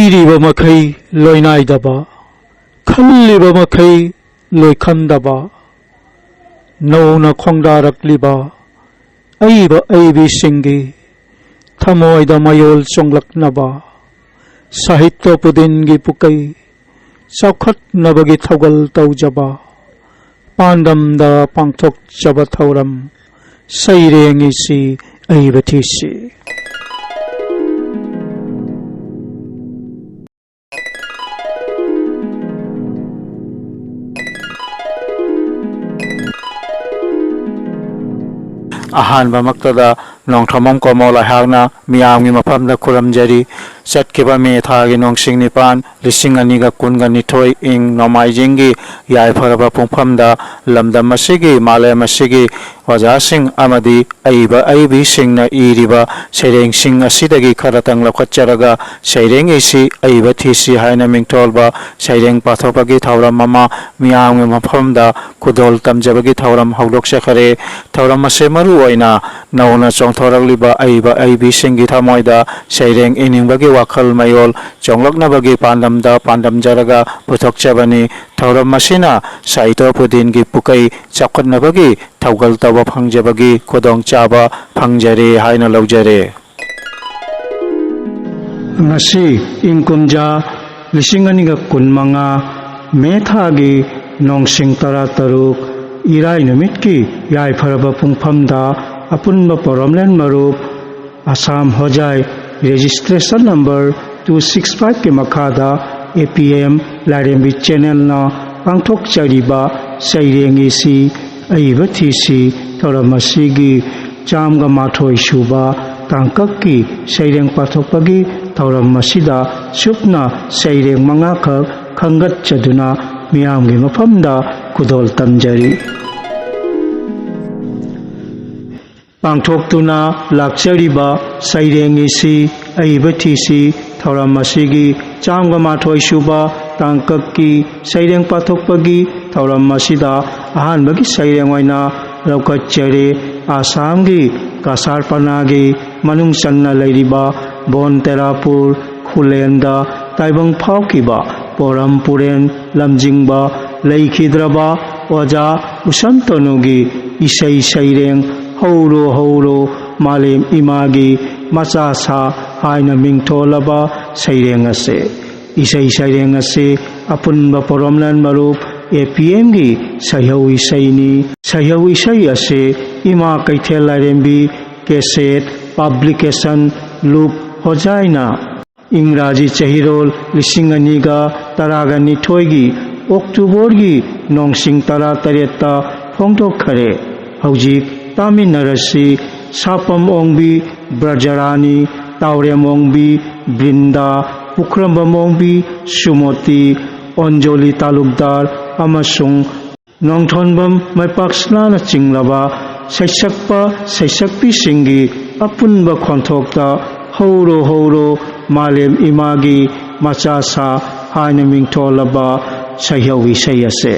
ꯏꯔꯤꯕ ꯃꯈꯩ ꯂꯣꯏꯅꯥꯏꯗꯕ ꯈꯜꯂꯤꯕ ꯃꯈꯩ ꯂꯣꯏꯈꯝꯗꯕ ꯅꯧꯅ ꯈꯣꯡꯗꯥꯔꯛꯂꯤꯕ ꯑꯏꯕ ꯑꯏꯕꯤꯁꯤꯡꯒꯤ ꯊꯃꯣꯏꯗ ꯃꯌꯣꯜ ꯆꯣꯡꯂꯛꯅꯕ ꯁꯥꯍꯤꯇ꯭ꯌ ꯄꯨꯗꯤꯟꯒꯤ ꯄꯨꯀꯩ ꯆꯥꯎꯈꯠꯅꯕꯒꯤ ꯊꯧꯒꯜ ꯇꯧꯖꯕ ꯄꯥꯟꯗꯝꯗ ꯄꯥꯡꯊꯣꯛꯆꯕ ꯊꯧꯔꯝ ꯁꯩꯔꯦꯡꯏꯁꯤ ꯑꯏꯕ ꯊꯤꯁꯤ ꯑꯍꯥꯟꯕ ꯃꯛꯇꯗ ꯅꯣꯡꯊ꯭ꯔꯃꯝ ꯀꯣꯃꯣꯜ ꯑꯩꯍꯥꯛꯅ ꯃꯤꯌꯥꯝꯒꯤ ꯃꯐꯝꯗ ꯈꯨꯔꯨꯝꯖꯔꯤ ꯆꯠꯈꯤꯕ ꯃꯦ ꯊꯥꯒꯤ ꯅꯣꯡꯁꯤꯡ ꯅꯤꯄꯥꯟ 2022 ꯏꯪ ꯅꯣꯡꯃꯥꯏꯖꯤꯡꯒꯤ ꯌꯥꯏꯐꯔꯕ ꯄꯨꯡꯐꯝꯗ ꯂꯝꯗꯝ ꯑꯁꯤꯒꯤ ꯃꯥꯂꯦꯝ ꯑꯁꯤꯒꯤ ꯑꯣꯖꯥꯁꯤꯡ ꯑꯃꯗꯤ ꯑꯏꯕ ꯑꯏꯕꯤꯁꯤꯡꯅ ꯏꯔꯤꯕ ꯁꯩꯔꯦꯡꯁꯤꯡ ꯑꯁꯤꯗꯒꯤ ꯈꯔꯇꯪ ꯂꯧꯈꯠꯆꯔꯒ ꯁꯩꯔꯦꯡꯏꯁꯤ ꯑꯏꯕ ꯊꯤꯁꯤ ꯍꯥꯏꯅ ꯃꯤꯡꯊꯣꯜꯕ ꯁꯩꯔꯦꯡ ꯄꯥꯊꯣꯛꯄꯒꯤ ꯊꯧꯔꯝ ꯑꯃ ꯃꯤꯌꯥꯝꯒꯤ ꯃꯐꯝꯗ ꯈꯨꯗꯣꯜ ꯇꯝꯖꯕꯒꯤ ꯊꯧꯔꯝ ꯍꯧꯗꯣꯛꯆꯈꯔꯦ ꯊꯧꯔꯝ ꯑꯁꯤ ꯃꯔꯨ ꯑꯣꯏꯅ नौना चौंथोरक्लिबा अइबा अइबिसिंगी थमोइदा सैरेंग इनिंगबगी वाखल मयोल चौंलक्नबगी पांडमदा पांडमजरगा पुथोकचबनी थौरम मसिना साहित्य पुदिनगी पुकई चाखनबगी थौगल तब फंगजबगी खुदोंग चाबा फंगजरे हाइना लौजरे ngasi ingkumja 2025 मेथागी नोंसिंग तरा तरुक इराई नुमितकी याइफरबा पुंगफमदा अपुनबा पोरमलेन मरुप आसाम होजाई रजिस्ट्रेशन नंबर 265 के मखादा APM लारेंबी चैनल ना पांगथोक चरीबा सैरेंगीसी अइबा थीसी थौरमसीगी चामगा माथोई सुबा तांककी सैरेंग पाथोकपगी थौरमसीदा सुपना सैरेंग मंगाखक खंगत चदुना मियामगी मफमदा खुदोल तमजरी पांथोक्तुना लाक्चरीबा सैरेंगीसी अइबा थीसी थौरमसीगी चामगा माथोई सुबा तांककी सैरेंग पाथोकपगी थौरमसीदा अहानबगी सैरेंग ओइना लौकच्चरे आसामगी कासारपनागी मनुंग चन्ना लैरिबा बोन तेरापुर खुलेंदा ताइबंग फावकिबा पोरमपुरेन लमजिंगबा लैखिद्रबा ओजा उसंतनुगी इसै सैरेंग हौरो हौरो मालेम इमागी मचासा हाइना मिंथोलबा सैरेंग असे इसै सैरेंग असे अपुनबा पोरमलन मरुप APM गी सह्यौ इसैनी सह्यौ इसै असे इमा कैथेल लारेंबी केसेट पब्लिकेशन लूप होजाइना इंग्राजी चहिरोल 2012 अक्टूबर की नोंसिंग 13 फोंदोखरे हौजिक तामिनरसी सापम ओंबी ब्रजरानी तावरेम ओंबी बृंदा पुखरम्बम ओंबी सुमोती अंजलि तालुकदार अमसुंग नोंथोनबम मैपाक्सनाना चिंगलबा सैसक्पा सैसक्पी सिंगी अपुनबा खोंथोक्ता हौरो हौरो मालेम इमागी मचासा हाइना मिंथोलबा सह्यौ इसै असे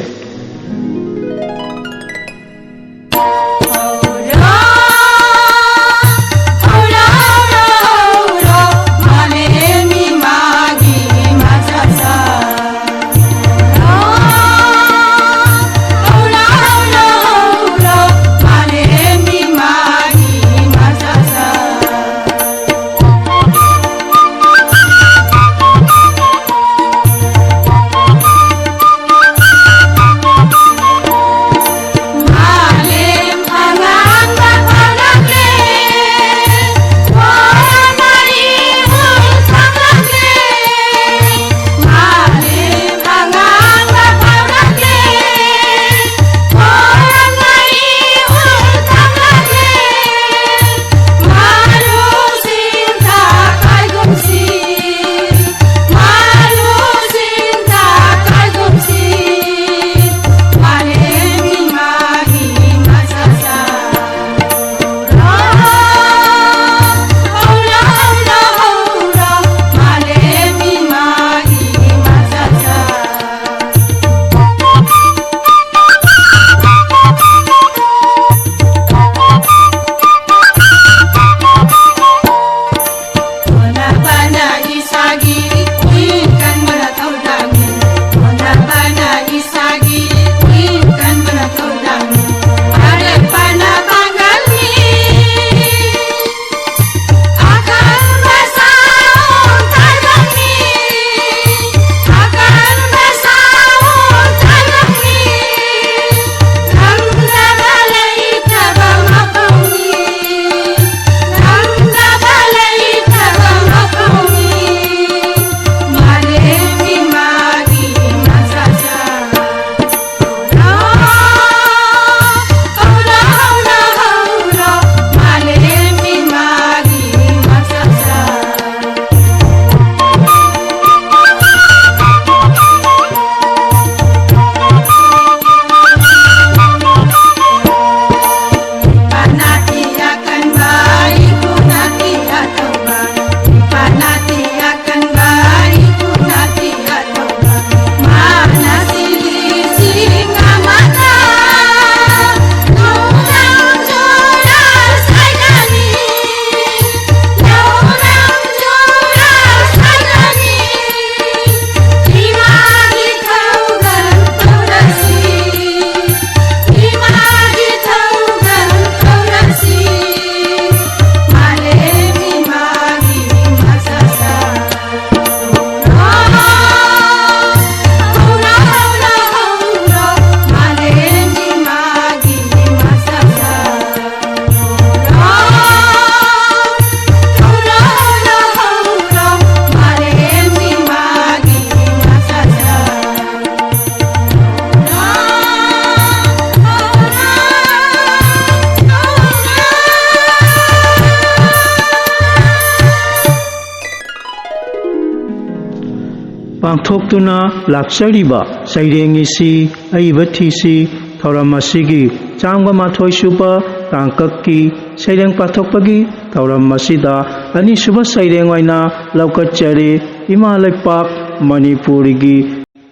ꯄꯥꯡꯊꯣꯛꯇꯨꯅ ꯂꯥꯛꯆꯔꯤꯕ ꯁꯩꯔꯦꯡ ꯑꯁꯤ ꯑꯏꯕ ꯊꯤꯁꯤ ꯊꯧꯔꯝ ꯑꯁꯤꯒꯤ ꯆꯥꯝꯃ ꯃꯥꯊꯣꯏ ꯁꯨꯕ ꯇꯥꯡꯀꯛꯀꯤ ꯁꯩꯔꯦꯡ ꯄꯥꯊꯣꯛꯄꯒꯤ ꯊꯧꯔꯝ ꯑꯁꯤꯗ ꯑꯅꯤꯁꯨꯕ ꯁꯩꯔꯦꯡ ꯑꯣꯏꯅ ꯂꯧꯈꯠꯆꯔꯤ ꯏꯃꯥ ꯂꯩꯄꯥꯛ ꯃꯅꯤꯄꯨꯔꯒꯤ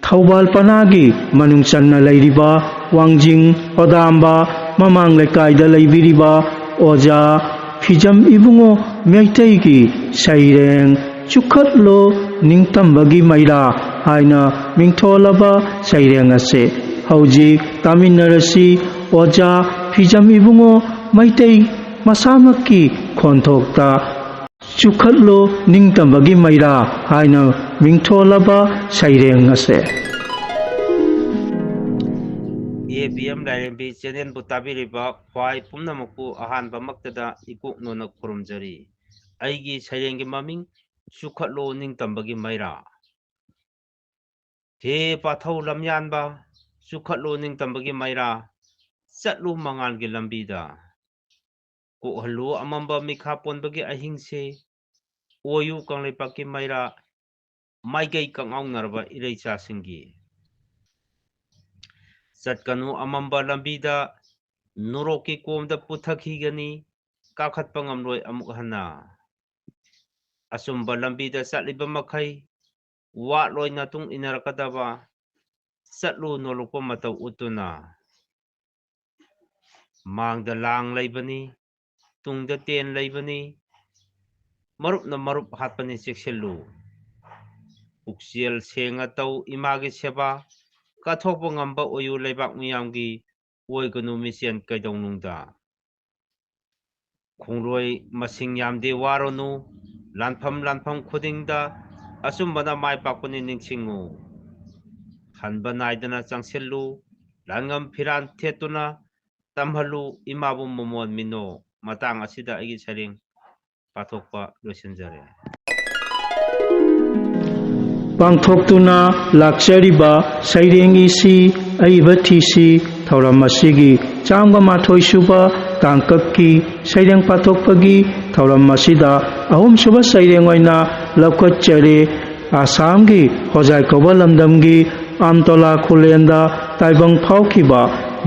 ꯊꯧꯕꯥꯜ ꯄꯅꯥꯒꯤ ꯃꯅꯨꯡ ꯆꯟꯅ ꯂꯩꯔꯤꯕ ꯋꯥꯡꯖꯤꯡ ꯍꯣꯗꯥꯝꯕ ꯃꯃꯥꯡ ꯂꯩꯀꯥꯏꯗ ꯂꯩꯕꯤꯔꯤꯕ ꯑꯣꯖꯥ ꯐꯤꯖꯝ ꯏꯕꯨꯡꯉꯣ ꯃꯩꯇꯩꯒꯤ ꯁꯩꯔꯦꯡ ꯆꯨꯈꯠꯂꯣ ꯅꯤꯡꯇꯝꯕꯒꯤ ꯃꯩꯔꯥ ꯍꯥꯏꯅ ꯃꯤꯡꯊꯣꯜꯂꯕ ꯁꯩꯔꯦꯡ ꯑꯁꯤ ꯍꯧꯖꯤꯛ ꯇꯥꯃꯤꯟꯅꯔꯁꯤ ꯑꯣꯖꯥ ꯐꯤꯖꯝ ꯏꯕꯨꯡꯉꯣ ꯃꯩꯇꯩ ꯃꯁꯥꯃꯛꯀꯤ ꯈꯣꯟꯊꯣꯛꯇ ꯆꯨꯈꯠꯂꯣ ꯅꯤꯡꯇꯝꯕꯒꯤ ꯃꯩꯔꯥ ꯍꯥꯏꯅ ꯃꯤꯡꯊꯣꯜꯂꯕ ꯁꯩꯔꯦꯡ ꯑꯁꯤ ABM ꯂꯥꯏꯔꯦꯝꯕꯤ ꯆꯦꯅꯦꯜꯕꯨ ꯇꯥꯕꯤꯔꯤꯕ ꯈ꯭ꯋꯥꯏ ꯄꯨꯝꯅꯃꯛꯄꯨ ꯑꯍꯥꯟꯕꯃꯛꯇꯗ ꯏꯀꯣꯛꯅꯣꯅ ꯈꯨꯔꯨꯝꯖꯔꯤ ꯑꯩꯒꯤ ꯁꯩꯔꯦꯡꯒꯤ ꯃꯃꯤꯡ ꯆꯨꯈꯠꯂꯣ ꯅꯤꯡꯇꯝꯕꯒꯤ ꯃꯩꯔꯥ ꯍꯦ ꯄꯥꯊꯧ ꯂꯝꯌꯥꯟꯕ ꯆꯨꯈꯠꯂꯣ ꯅꯤꯡꯇꯝꯕꯒꯤ ꯃꯩꯔꯥ ꯆꯠꯂꯨ ꯃꯉꯥꯜꯒꯤ ꯂꯝꯕꯤꯗ ꯀꯣꯛꯍꯜꯂꯨ ꯑꯃꯝꯕ ꯃꯤꯈꯥ ꯄꯣꯟꯕꯒꯤ ꯑꯍꯤꯡꯁꯦ ꯑꯣꯏꯌꯨ ꯀꯪꯂꯩꯄꯥꯛꯀꯤ ꯃꯩꯔꯥ ꯃꯥꯏꯀꯩ ꯀꯛꯉꯥꯎꯅꯔꯕ ꯏꯔꯩꯆꯥꯁꯤꯡꯒꯤ ꯆꯠꯀꯅꯨ ꯑꯃꯝꯕ ꯂꯝꯕꯤꯗ ꯅꯣꯔꯣꯛꯀꯤ ꯀꯣꯝꯗ ꯄꯨꯊꯈꯤꯒꯅꯤ ꯀꯥꯈꯠꯄ ꯉꯝꯂꯣꯏ ꯑꯃꯨꯛ ꯍꯟꯅ ꯑꯆꯨꯝꯕ ꯂꯝꯕꯤꯗ ꯆꯠꯂꯤꯕ ꯃꯈꯩ ꯋꯥꯠꯂꯣꯏ ꯃꯇꯨꯡ ꯏꯟꯅꯔꯛꯀꯗꯕ ꯆꯠꯂꯨ ꯅꯣꯂꯨꯛꯄ ꯃꯇꯧ ꯎꯠꯇꯨꯅ ꯃꯥꯡꯗ ꯂꯥꯡ ꯂꯩꯕꯅꯤ ꯇꯨꯡꯗ ꯇꯦꯟ ꯂꯩꯕꯅꯤ ꯃꯔꯨꯞꯅ ꯃꯔꯨꯞ ꯍꯥꯠꯄꯅꯤ ꯆꯦꯛꯁꯤꯜꯂꯨ ꯄꯨꯛꯆꯦꯜ ꯁꯦꯡꯅ ꯇꯧ ꯏꯃꯥꯒꯤ ꯁꯦꯕꯥ ꯀꯠꯊꯣꯛꯄ ꯉꯝꯕ ꯑꯣꯏꯌꯨ ꯂꯩꯕꯥꯛ ꯃꯤꯌꯥꯝꯒꯤ ꯑꯣꯏꯒꯅꯨ ꯃꯤꯆꯦꯟ ꯀꯩꯗꯧꯅꯨꯡꯗ ꯈꯣꯡꯂꯣꯏ ꯃꯁꯤꯡ ꯌꯥꯝꯗꯦ ꯋꯥꯔꯨꯅꯨ ꯂꯥꯟꯐꯝ ꯈꯨꯗꯤꯡꯗ ꯑꯆꯨꯝꯕꯅ ꯃꯥꯏ ꯄꯥꯛꯄꯅꯤ ꯅꯤꯡꯁꯤꯡꯉꯨ ꯍꯟꯕ ꯅꯥꯏꯗꯅ ꯆꯪꯁꯤꯜꯂꯨ ꯂꯥꯟꯉꯝ ꯐꯤꯔꯥꯟ ꯊꯦꯠꯇꯨꯅ ꯇꯝꯍꯜꯂꯨ ꯏꯃꯥꯕꯨ ꯃꯃꯣꯟ ꯃꯤꯅꯣ ꯃꯇꯥꯡ ꯑꯁꯤꯗ ꯑꯩꯒꯤ ꯁꯩꯔꯦꯡ ꯄꯥꯊꯣꯛꯄ ꯂꯣꯏꯁꯤꯟꯖꯔꯦ ꯄꯥꯡꯊꯣꯛꯇꯨꯅ ꯂꯥꯛꯆꯔꯤꯕ ꯁꯩꯔꯦꯡ ꯑꯁꯤ ꯑꯏꯕ ꯊꯤꯁꯤ ꯊꯧꯔꯝ ꯑꯁꯤꯒꯤ ꯆꯥꯝꯃ ꯃꯥꯊꯣꯏ ꯁꯨꯕ ꯇꯥꯡꯀꯛꯀꯤ ꯁꯩꯔꯦꯡ ꯄꯥꯊꯣꯛꯄꯒꯤ ꯊꯧꯔꯝ ꯑꯁꯤꯗ ꯑꯍꯨꯝꯁꯨꯕ ꯁꯩꯔꯦꯡ ꯑꯣꯏꯅ ꯂꯧꯈꯠꯆꯔꯤ ꯑꯁꯥꯝꯒꯤ ꯍꯣꯖꯥꯏ ꯀꯧꯕ ꯂꯝꯗꯝꯒꯤ ꯑꯝꯇꯣꯂꯥ ꯈꯨꯂꯦꯟꯗ ꯇꯥꯏꯕꯪ ꯐꯥꯎꯈꯤꯕ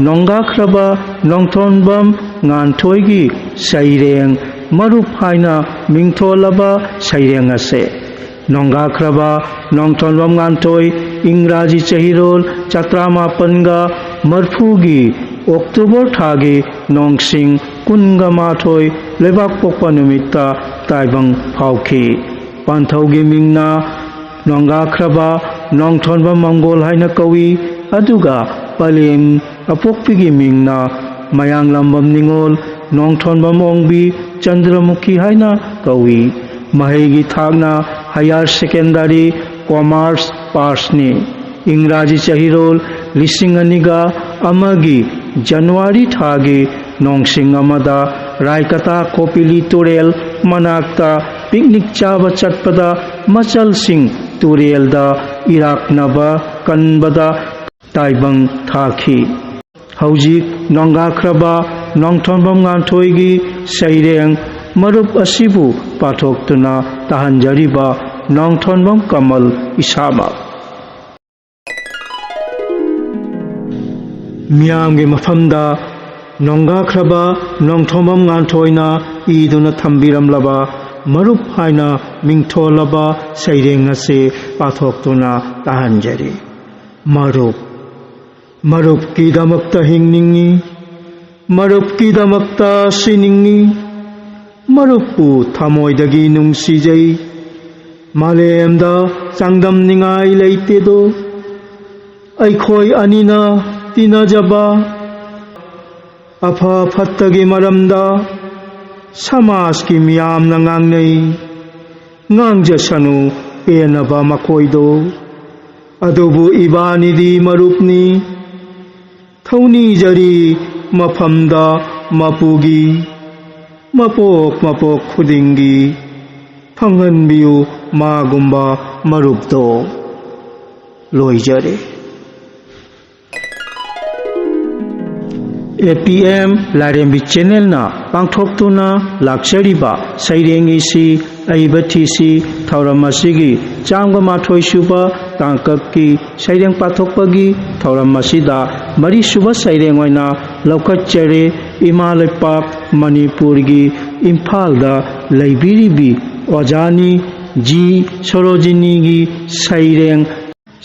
ꯅꯣꯡꯒꯥꯈ꯭ꯔꯕ ꯅꯣꯡꯊꯣꯟꯕꯝ ꯉꯥꯟꯊꯣꯏꯒꯤ ꯁꯩꯔꯦꯡ ꯃꯔꯨꯞ ꯍꯥꯏꯅ ꯃꯤꯡꯊꯣꯜꯂꯕ ꯁꯩꯔꯦꯡ ꯑꯁꯤ ꯅꯣꯡꯒꯥꯈ꯭ꯔꯕ ꯅꯣꯡꯊꯣꯟꯕꯝ ꯉꯥꯟꯊꯣꯏ ꯏꯪꯔꯥꯖꯤ ꯆꯍꯤꯔꯣꯜ 1840ꯒꯤ ꯑꯣꯛꯇꯣꯕꯔ ꯊꯥꯒꯤ ꯅꯣꯡꯁꯤꯡ 12 ꯂꯩꯕꯥꯛꯄꯣꯛꯄ ꯅꯨꯃꯤꯠꯇ ꯇꯥꯏꯕꯪ ꯐꯥꯎꯈꯤ ꯄꯥꯟꯊꯧꯒꯤ ꯃꯤꯡꯅ ꯅꯣꯡꯒꯥꯈ꯭ꯔꯕ ꯅꯣꯡꯊꯣꯟꯕꯝ ꯃꯪꯒꯣꯜ ꯍꯥꯏꯅ ꯀꯧꯏ ꯑꯗꯨꯒ ꯄꯂꯦꯝ ꯑꯄꯣꯛꯄꯤꯒꯤ ꯃꯤꯡꯅ ꯃꯌꯥꯡꯂꯝꯕꯝ ꯅꯤꯡꯉꯣꯜ ꯅꯣꯡꯊꯣꯟꯕꯝ ꯑꯣꯡꯕꯤ ꯆꯟꯗ꯭ꯔꯃꯨꯈꯤ ꯍꯥꯏꯅ ꯀꯧꯏ ꯃꯍꯩꯒꯤ ꯊꯥꯛꯅ ꯍꯥꯌꯔ ꯁꯦꯀꯦꯟꯗꯔꯤ ꯀꯣꯃꯔꯁ ꯄꯥꯁꯅꯤ ꯏꯪꯔꯥꯖꯤ ꯆꯍꯤꯔꯣꯜ 2001ꯒꯤ ꯖꯅꯋꯥꯔꯤ ꯊꯥꯒꯤ ꯅꯣꯡꯁꯤꯡ ꯑꯃꯗ ꯔꯥꯏꯀꯇꯥ ꯀꯣꯄꯤꯂꯤ ꯇꯨꯔꯦꯜ ꯃꯅꯥꯛꯇ ꯄꯤꯛꯅꯤꯛ ꯆꯥꯕ ꯆꯠꯄꯗ ꯃꯆꯜꯁꯤꯡ ꯇꯨꯔꯦꯜꯗ ꯏꯔꯥꯛꯅꯕ ꯀꯟꯕꯗ ꯇꯥꯏꯕꯪ ꯊꯥꯈꯤ ꯍꯧꯖꯤꯛ ꯅꯣꯡꯒꯥꯈ꯭ꯔꯕ ꯅꯣꯡꯊꯣꯟꯕꯝ ꯉꯥꯟꯊꯣꯏꯒꯤ ꯁꯩꯔꯦꯡ ꯃꯔꯨꯞ ꯑꯁꯤꯕꯨ ꯄꯥꯊꯣꯛꯇꯨꯅ ꯇꯥꯍꯟꯖꯔꯤꯕ ꯅꯣꯡꯊꯣꯟꯕꯝ ꯀꯃꯜ ꯏꯁꯥꯃꯛ ꯃꯤꯌꯥꯝꯒꯤ ꯃꯐꯝꯗ ꯅꯣꯡꯒꯥꯈ꯭ꯔꯕ ꯅꯣꯡꯊꯣꯟꯕꯝ ꯉꯥꯟꯊꯣꯏꯅ ꯏꯗꯨꯅ ꯊꯝꯕꯤꯔꯝꯂꯕ ꯃꯔꯨꯞ ꯍꯥꯏꯅ ꯃꯤꯡꯊꯣꯜꯂꯕ ꯁꯩꯔꯦꯡ ꯑꯁꯤ ꯄꯥꯊꯣꯛꯇꯨꯅ ꯇꯥꯍꯟꯖꯔꯤ ꯃꯔꯨꯞꯀꯤꯗꯃꯛꯇ ꯍꯤꯡꯅꯤꯡꯉꯤ ꯃꯔꯨꯞꯀꯤꯗꯃꯛꯇ ꯁꯤꯅꯤꯡꯉꯤ ꯃꯔꯨꯞꯄꯨ ꯊꯃꯣꯏꯗꯒꯤ ꯅꯨꯡꯁꯤꯖꯩ ꯃꯥꯂꯦꯝꯗ ꯆꯥꯡꯗꯝꯅꯤꯡꯉꯥꯏ ꯂꯩꯇꯦꯗꯣ ꯑꯩꯈꯣꯏ ꯑꯅꯤꯅ ꯇꯤꯟꯅꯖꯕ ꯑꯐ ꯐꯠꯇꯒꯤ ꯃꯔꯝꯗ ꯁꯃꯥꯖꯀꯤ ꯃꯤꯌꯥꯝꯅ ꯉꯥꯡꯅꯩ ꯉꯥꯡꯖꯁꯅꯨ ꯄꯦꯟꯅꯕ ꯃꯈꯣꯏꯗꯣ ꯑꯗꯨꯕꯨ ꯏꯕꯥꯅꯤꯗꯤ ꯃꯔꯨꯞꯅꯤ ꯊꯧꯅꯤꯖꯔꯤ ꯃꯐꯝꯗ ꯃꯄꯨꯒꯤ ꯃꯄꯣꯛ ꯈꯨꯗꯤꯡꯒꯤ ꯐꯪꯍꯟꯕꯤꯌꯨ ꯃꯥꯒꯨꯝꯕ ꯃꯔꯨꯞꯇꯣ ꯂꯣꯏꯖꯔꯦ APM ꯂꯥꯏꯔꯦꯝꯕꯤ ꯆꯦꯅꯦꯜꯅ ꯄꯥꯡꯊꯣꯛꯇꯨꯅ ꯂꯥꯛꯆꯔꯤꯕ ꯁꯩꯔꯦꯡ ꯑꯁꯤ ꯑꯏꯕ ꯊꯤꯁꯤ ꯊꯧꯔꯝ ꯑꯁꯤꯒꯤ 150 ꯁꯨꯕ ꯇꯥꯡꯀꯛꯀꯤ ꯁꯩꯔꯦꯡ ꯄꯥꯊꯣꯛꯄꯒꯤ ꯊꯧꯔꯝ ꯑꯁꯤꯗ ꯃꯔꯤꯁꯨꯕ ꯁꯩꯔꯦꯡ ꯑꯣꯏꯅ ꯂꯧꯈꯠꯆꯔꯦ ꯏꯃꯥ ꯂꯩꯄꯥꯛ ꯃꯅꯤꯄꯨꯔꯒꯤ ꯏꯝꯐꯥꯜꯗ ꯂꯩꯕꯤꯔꯤꯕꯤ ꯑꯣꯖꯥꯅꯤ ꯖꯤ ꯁꯣꯔꯣꯖꯤꯅꯤꯒꯤ ꯁꯩꯔꯦꯡ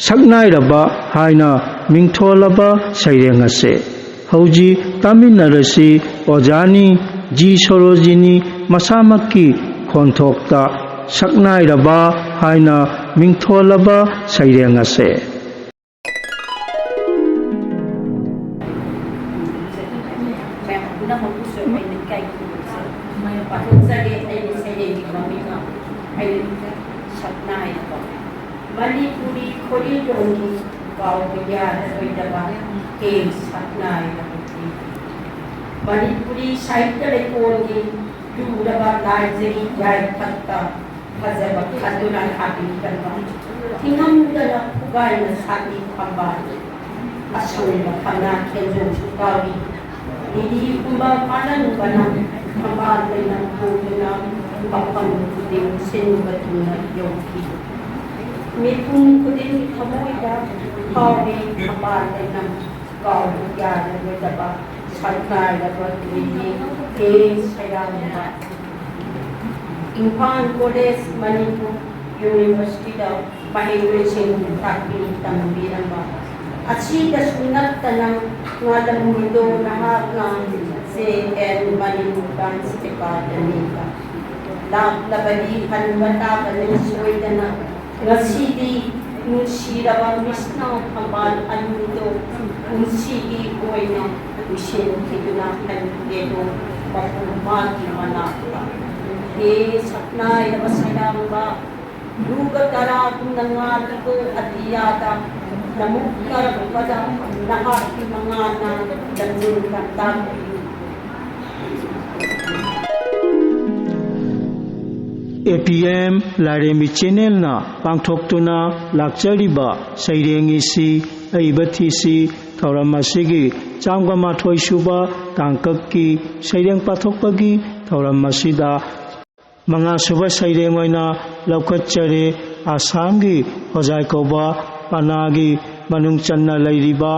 ꯁꯛꯅꯥꯏꯔꯕ ꯍꯥꯏꯅ ꯃꯤꯡꯊꯣꯜꯂꯕ ꯁꯩꯔꯦꯡ ꯑꯁꯦ ꯍꯧꯖꯤꯛ ꯇꯥꯃꯤꯟꯅꯔꯁꯤ ꯑꯣꯖꯥꯅꯤ ꯖꯤ ꯁꯣꯔꯣꯖꯤꯅꯤ ꯃꯁꯥꯃꯛꯀꯤ ꯈꯣꯟꯊꯣꯛꯇ ꯁꯛꯅꯥꯏꯔꯕ ꯍꯥꯏꯅ ꯃꯤꯡꯊꯣꯜꯂꯕ ꯁꯩꯔꯦꯡ ꯑꯁꯦ Manipuri Koridongi Kaugaya Soidaba Came Satnai Manipuri Saita Rekongi Dudaba Najari Yai Patta Hazaba Kadunan Happy Kalma Tinam Dana Ugaina Sati Pambani Asuna Kana Kenzo Sukawi Nidi Kumba Panan Banam Pambani Puguna Papam Kudim Sinbatuna Yoki Mipung kudin kamoida kawi kapate ng kaugyan ng daba sarkay na pagkili ke sayama Imphal College Manipur University daw mahirusing takpili tambirang ba at sida sunat tanang ngalang mundo na hakang CN Manipur Dance Academy labalihan matakan ng suweda na Ngasidi nusiraba misna kamal anudo unsigi oina usin kidunakan dedo papumati manaka e saknay na masayang ba luga tarakong nangali ko at iyata namukar pada nahati mga na danun kantang APM ꯂꯥꯏꯔꯦꯝꯕꯤ ꯆꯦꯅꯦꯜꯅ ꯄꯥꯡꯊꯣꯛꯇꯨꯅ ꯂꯥꯛꯆꯔꯤꯕ ꯁꯩꯔꯦꯡ ꯑꯁꯤ ꯑꯏꯕꯊꯤꯁꯤ ꯊꯧꯔꯝ ꯑꯁꯤꯒꯤ 108 ꯁꯨꯕ ꯇꯥꯡꯀꯛꯀꯤ ꯁꯩꯔꯦꯡ ꯄꯥꯊꯣꯛꯄꯒꯤ ꯊꯧꯔꯝ ꯑꯁꯤꯗ 5 ꯁꯨꯕ ꯁꯩꯔꯦꯡ ꯑꯣꯏꯅ ꯂꯧꯈꯠꯆꯔꯦ ꯑꯁꯥꯝꯒꯤ ꯍꯣꯖꯥꯏ ꯀꯧꯕ ꯄꯅꯥꯒꯤ ꯃꯅꯨꯡ ꯆꯟꯅ ꯂꯩꯔꯤꯕ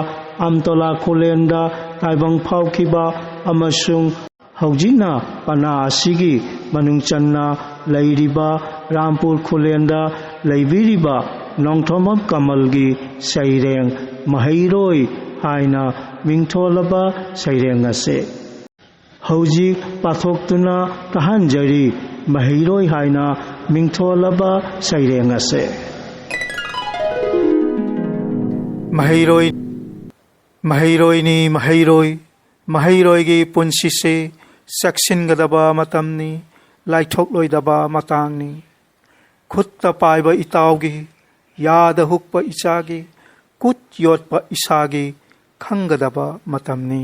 ꯑꯝꯇꯣꯂꯥ ꯈꯨꯂꯦꯟꯗ ꯇꯥꯏꯕꯪ ꯐꯥꯎꯈꯤꯕ ꯑꯃꯁꯨꯡ ꯍꯧꯖꯤꯛꯅ ꯄꯅꯥ ꯑꯁꯤꯒꯤ ꯃꯅꯨꯡ ꯆꯟꯅ ꯂꯩꯔꯤꯕ ꯔꯥꯝꯄꯨꯔ ꯈꯨꯂꯦꯟꯗ ꯂꯩꯕꯤꯔꯤꯕ ꯅꯣꯡꯊꯣꯝꯕꯝ ꯀꯃꯜꯒꯤ ꯁꯩꯔꯦꯡ ꯃꯍꯩꯔꯣꯏ ꯍꯥꯏꯅ ꯃꯤꯡꯊꯣꯜꯂꯕ ꯁꯩꯔꯦꯡ ꯑꯁꯦ ꯍꯧꯖꯤꯛ ꯄꯥꯊꯣꯛꯇꯨꯅ ꯇꯥꯍꯟꯖꯔꯤ ꯃꯍꯩꯔꯣꯏ ꯍꯥꯏꯅ ꯃꯤꯡꯊꯣꯜꯂꯕ ꯁꯩꯔꯦꯡ ꯑꯁꯦ ꯃꯍꯩꯔꯣꯏꯅꯤ ꯃꯍꯩꯔꯣꯏꯒꯤ ꯄꯨꯟꯁꯤꯁꯦ ꯆꯦꯛꯁꯤꯟꯒꯗꯕ ꯃꯇꯝꯅꯤ ꯂꯥꯏꯊꯣꯛꯂꯣꯏꯗꯕ ꯃꯇꯥꯡꯅꯤ ꯈꯨꯠꯇ ꯄꯥꯏꯕ ꯏꯇꯥꯎꯒꯤ ꯌꯥꯗ ꯍꯨꯛꯄ ꯏꯆꯥꯒꯤ ꯀꯨꯠ ꯌꯣꯠꯄ ꯏꯁꯥꯒꯤ ꯈꯪꯒꯗꯕ ꯃꯇꯝꯅꯤ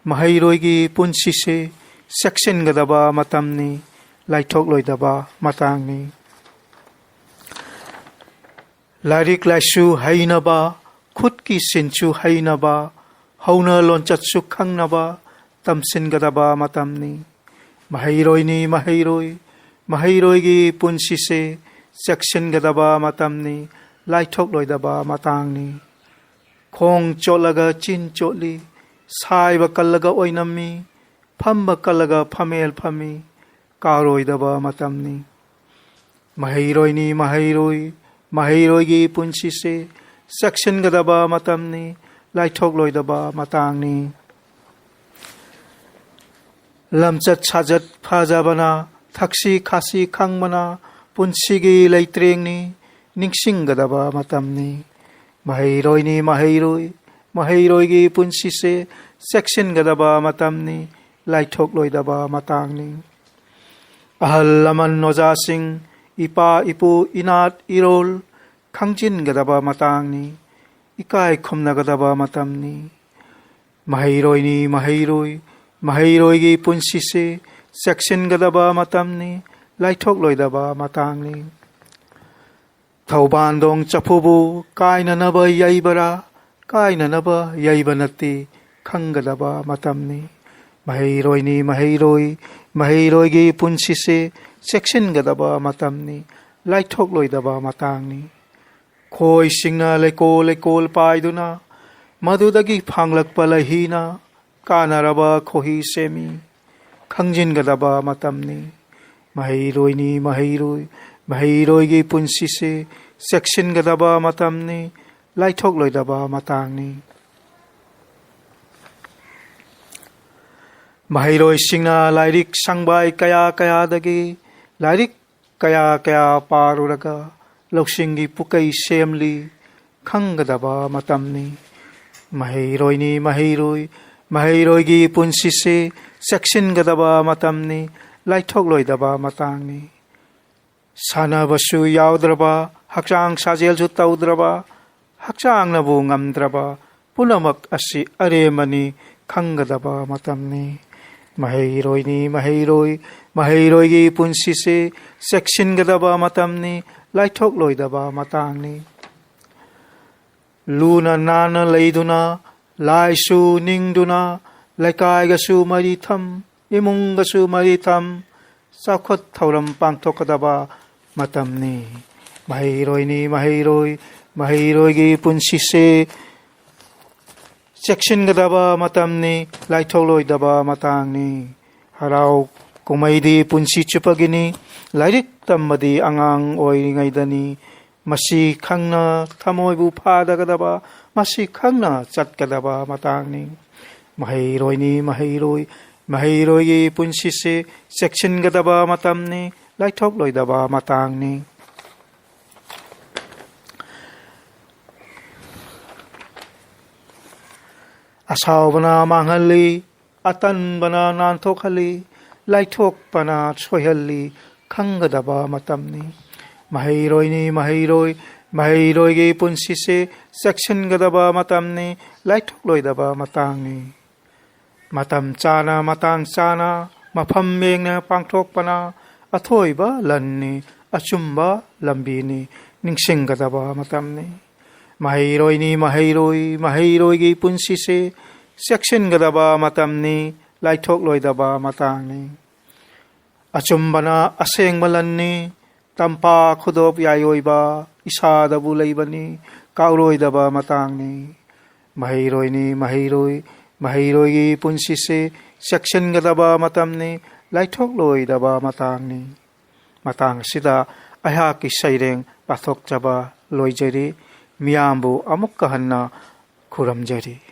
ꯃꯍꯩꯔꯣꯏꯒꯤ ꯄꯨꯟꯁꯤꯁꯦ ꯆꯦꯛꯁꯤꯟꯒꯗꯕ ꯃꯇꯝꯅꯤ ꯂꯥꯏꯊꯣꯛꯂꯣꯏꯗꯕ ꯃꯇꯥꯡꯅꯤ ꯂꯥꯏꯔꯤꯛ ꯂꯥꯏꯁꯨ ꯍꯩꯅꯕ ꯈꯨꯠꯀꯤ ꯁꯤꯟꯁꯨ ꯍꯩꯅꯕ ꯍꯧꯅ ꯂꯣꯟꯆꯠꯁꯨ ꯈꯪꯅꯕ ꯇꯝꯁꯤꯟꯒꯗꯕ ꯃꯇꯝꯅꯤ ꯃꯍꯩꯔꯣꯏꯒꯤ ꯄꯨꯟꯁꯤꯁꯦ ꯆꯦꯛꯁꯤꯟꯒꯗꯕ ꯃꯇꯝꯅꯤ ꯂꯥꯏꯊꯣꯛꯂꯣꯏꯗꯕ ꯃꯇꯥꯡꯅꯤ ꯈꯣꯡ ꯆꯣꯠꯂꯒ ꯆꯤꯟ ꯆꯣꯠꯂꯤ ꯁꯥꯏꯕ ꯀꯜꯂꯒ ꯑꯣꯏꯅꯝꯃꯤ ꯐꯝꯕ ꯀꯜꯂꯒ ꯐꯝꯃꯦꯜ ꯐꯝꯃꯤ ꯀꯥꯎꯔꯣꯏꯗꯕ ꯃꯇꯝꯅꯤ ꯃꯍꯩꯔꯣꯏꯒꯤ ꯄꯨꯟꯁꯤꯁꯦ ꯆꯦꯛꯁꯤꯟꯒꯗꯕ ꯃꯇꯝꯅꯤ ꯂꯥꯏꯊꯣꯛꯂꯣꯏꯗꯕ ꯃꯇꯥꯡꯅꯤ ꯂꯝꯆꯠ ꯁꯥꯖꯠ ꯐꯖꯕꯅ ꯊꯛꯁꯤ ꯈꯥꯁꯤ ꯈꯪꯕꯅ ꯄꯨꯟꯁꯤꯒꯤ ꯂꯩꯇ꯭ꯔꯦꯡꯅꯤ ꯅꯤꯡꯁꯤꯡꯒꯗꯕ ꯃꯇꯝꯅꯤ ꯃꯍꯩꯔꯣꯏꯒꯤ ꯄꯨꯟꯁꯤꯁꯦ ꯆꯦꯛꯁꯤꯟꯒꯗꯕ ꯃꯇꯝꯅꯤ ꯂꯥꯏꯊꯣꯛꯂꯣꯏꯗꯕ ꯃꯇꯥꯡꯅꯤ ꯑꯍꯜ ꯂꯃꯟ ꯑꯣꯖꯥꯁꯤꯡ ꯏꯄꯥ ꯏꯄꯨ ꯏꯅꯥꯠ ꯏꯔꯣꯜ ꯈꯪꯖꯤꯟꯒꯗꯕ ꯃꯇꯥꯡꯅꯤ ꯏꯀꯥꯏ ꯈꯨꯝꯅꯒꯗꯕ ꯃꯇꯝꯅꯤ ꯃꯍꯩꯔꯣꯏꯒꯤ ꯄꯨꯟꯁꯤꯁꯦ ꯆꯦꯛꯁꯤꯟꯒꯗꯕ ꯃꯇꯝꯅꯤ ꯂꯥꯏꯊꯣꯛꯂꯣꯏꯗꯕ ꯃꯇꯥꯡꯅꯤ ꯊꯧꯕꯥꯟꯗꯣꯡ ꯆꯐꯨꯕꯨ ꯀꯥꯏꯅꯅꯕ ꯌꯩꯕ ꯅꯠꯇꯦ ꯈꯪꯒꯗꯕ ꯃꯇꯝꯅꯤ ꯃꯍꯩꯔꯣꯏꯒꯤ ꯄꯨꯟꯁꯤꯁꯦ ꯆꯦꯛꯁꯤꯟꯒꯗꯕ ꯃꯇꯝꯅꯤ ꯂꯥꯏꯊꯣꯛꯂꯣꯏꯗꯕ ꯃꯇꯥꯡꯅꯤ ꯈꯣꯏꯁꯤꯡꯅ ꯂꯩꯀꯣꯜ ꯄꯥꯏꯗꯨꯅ ꯃꯗꯨꯗꯒꯤ ꯐꯪꯂꯛꯄ ꯂꯩꯍꯤꯅ ꯀꯥꯟꯅꯔꯕ ꯈꯣꯍꯤ ꯁꯦꯝꯃꯤ ꯈꯪꯖꯤꯟꯒꯗꯕ ꯃꯇꯝꯅꯤ ꯃꯍꯩꯔꯣꯏꯅꯤ ꯃꯍꯩꯔꯣꯏꯒꯤ ꯄꯨꯟꯁꯤꯁꯦ ꯆꯦꯛꯁꯤꯟꯒꯗꯕ ꯃꯇꯝꯅꯤ ꯂꯥꯏꯊꯣꯛꯂꯣꯏꯗꯕ ꯃꯇꯥꯡꯅꯤ ꯃꯍꯩꯔꯣꯏꯁꯤꯡꯅ ꯂꯥꯏꯔꯤꯛ ꯁꯪꯕꯥꯏ ꯀꯌꯥꯗꯒꯤ ꯂꯥꯏꯔꯤꯛ ꯀꯌꯥ ꯄꯥꯔꯨꯔꯒ ꯂꯧꯁꯤꯡꯒꯤ ꯄꯨꯀꯩ ꯁꯦꯝꯂꯤ ꯈꯪꯒꯗꯕ ꯃꯇꯝꯅꯤ ꯃꯍꯩꯔꯣꯏꯅꯤ ꯃꯍꯩꯔꯣꯏꯒꯤ ꯄꯨꯟꯁꯤꯁꯦ ꯆꯦꯛꯁꯤꯟꯒꯗꯕ ꯃꯇꯝꯅꯤ ꯂꯥꯏꯊꯣꯛꯂꯣꯏꯗꯕ ꯃꯇꯥꯡꯅꯤ ꯁꯥꯟꯅꯕꯁꯨ ꯌꯥꯎꯗ꯭ꯔꯕ ꯍꯛꯆꯥꯡ ꯁꯥꯖꯦꯜꯁꯨ ꯇꯧꯗ꯭ꯔꯕ ꯍꯛꯆꯥꯡꯅꯕꯨ ꯉꯝꯗ꯭ꯔꯕ ꯄꯨꯝꯅꯃꯛ ꯑꯁꯤ ꯑꯔꯦꯝꯕꯅꯤ ꯈꯪꯒꯗꯕ ꯃꯇꯝꯅꯤ ꯃꯍꯩꯔꯣꯏꯅꯤ ꯃꯍꯩꯔꯣꯏꯒꯤ ꯄꯨꯟꯁꯤꯁꯦ ꯆꯦꯛꯁꯤꯟꯒꯗꯕ ꯃꯇꯝꯅꯤ ꯂꯥꯏꯊꯣꯛꯂꯣꯏꯗꯕ ꯃꯇꯥꯡꯅꯤ ꯂꯨꯅ ꯅꯥꯟꯅ ꯂꯩꯗꯨꯅ ꯂꯥꯏꯁꯨ ꯅꯤꯡꯗꯨꯅ ꯂꯩꯀꯥꯏꯒꯁꯨ ꯃꯔꯤ ꯊꯝ ꯏꯃꯨꯡꯒꯁꯨ ꯃꯔꯤ ꯊꯝ ꯆꯥꯎꯈꯠ ꯊꯧꯔꯝ ꯄꯥꯡꯊꯣꯛꯀꯗꯕ ꯃꯇꯝꯅꯤ ꯃꯍꯩꯔꯣꯏꯅꯤ ꯃꯍꯩꯔꯣꯏꯒꯤ ꯄꯨꯟꯁꯤꯁꯦ ꯆꯦꯛꯁꯤꯟꯒꯗꯕ ꯃꯇꯝꯅꯤ ꯂꯥꯏꯊꯣꯛꯂꯣꯏꯗꯕ ꯃꯇꯥꯡꯅꯤ ꯍꯔꯥꯎ ꯀꯨꯝꯍꯩꯗꯤ ꯄꯨꯟꯁꯤ ꯆꯨꯞꯄꯒꯤꯅꯤ ꯂꯥꯏꯔꯤꯛ ꯇꯝꯕꯗꯤ ꯑꯉꯥꯡ ꯑꯣꯏꯔꯤꯉꯩꯗꯅꯤ ꯃꯁꯤ ꯈꯪꯅ ꯊꯃꯣꯏꯕꯨ ꯐꯥꯗꯒꯗꯕ ꯃꯁꯤ ꯈꯪꯅ ꯆꯠꯀꯗꯕ ꯃꯇꯥꯡꯅꯤ ꯃꯍꯩꯔꯣꯏꯅꯤ ꯃꯍꯩꯔꯣꯏꯒꯤ ꯄꯨꯟꯁꯤꯁꯦ ꯆꯦꯛꯁꯤꯟꯒꯗꯕ ꯃꯇꯝꯅꯤ ꯂꯥꯏꯊꯣꯛꯂꯣꯏꯗꯕ ꯃꯇꯥꯡꯅꯤ ꯑꯁꯥꯎꯕꯅ ꯃꯥꯡꯍꯜꯂꯤ ꯑꯇꯟꯕꯅ ꯅꯥꯟꯊꯣꯛꯍꯜꯂꯤ ꯂꯥꯏꯊꯣꯛꯄꯅ ꯁꯣꯏꯍꯜꯂꯤ ꯈꯪꯒꯗꯕ ꯃꯇꯝꯅꯤ ꯃꯍꯩꯔꯣꯏꯅꯤ ꯃꯍꯩꯔꯣꯏꯒꯤ ꯄꯨꯟꯁꯤꯁꯦ ꯆꯦꯛꯁꯤꯟꯒꯗꯕ ꯃꯇꯝꯅꯤ ꯂꯥꯏꯊꯣꯛꯂꯣꯏꯗꯕ ꯃꯇꯥꯡꯅꯤ ꯃꯇꯝ ꯆꯥꯅ ꯃꯇꯥꯡ ꯆꯥꯅ ꯃꯐꯝ ꯌꯦꯡꯅ ꯄꯥꯡꯊꯣꯛꯄꯅ ꯑꯊꯣꯏꯕ ꯂꯟꯅꯤ ꯑꯆꯨꯝꯕ ꯂꯝꯕꯤꯅꯤ ꯅꯤꯡꯁꯤꯡꯒꯗꯕ ꯃꯇꯝꯅꯤ ꯃꯍꯩꯔꯣꯏꯅꯤ ꯃꯍꯩꯔꯣꯏꯒꯤ ꯄꯨꯟꯁꯤꯁꯦ ꯆꯦꯛꯁꯤꯟꯒꯗꯕ ꯃꯇꯝꯅꯤ ꯂꯥꯏꯊꯣꯛꯂꯣꯏꯗꯕ ꯃꯇꯥꯡꯅꯤ ꯑꯆꯨꯝꯕꯅ ꯑꯁꯦꯡꯕ ꯂꯟꯅꯤ ꯇꯝꯄꯥ ꯈꯨꯗꯣꯞ ꯌꯥꯏꯑꯣꯏꯕ ꯏꯁꯥꯗꯕꯨ ꯂꯩꯕꯅꯤ ꯀꯥꯎꯔꯣꯏꯗꯕ ꯃꯇꯥꯡꯅꯤ ꯃꯍꯩꯔꯣꯏꯅꯤ ꯃꯍꯩꯔꯣꯏꯒꯤ ꯄꯨꯟꯁꯤꯁꯦ ꯆꯦꯛꯁꯤꯟꯒꯗꯕ ꯃꯇꯝꯅꯤ ꯂꯥꯏꯊꯣꯛꯂꯣꯏꯗꯕ ꯃꯇꯥꯡꯅꯤ ꯃꯇꯥꯡ ꯑꯁꯤꯗ ꯑꯩꯍꯥꯛꯀꯤ ꯁꯩꯔꯦꯡ ꯄꯥꯊꯣꯛꯆꯕ ꯂꯣꯏꯖꯔꯤ ꯃꯤꯌꯥꯝꯕꯨ ꯑꯃꯨꯛꯀ ꯍꯟꯅ ꯈꯨꯔꯨꯝꯖꯔꯤ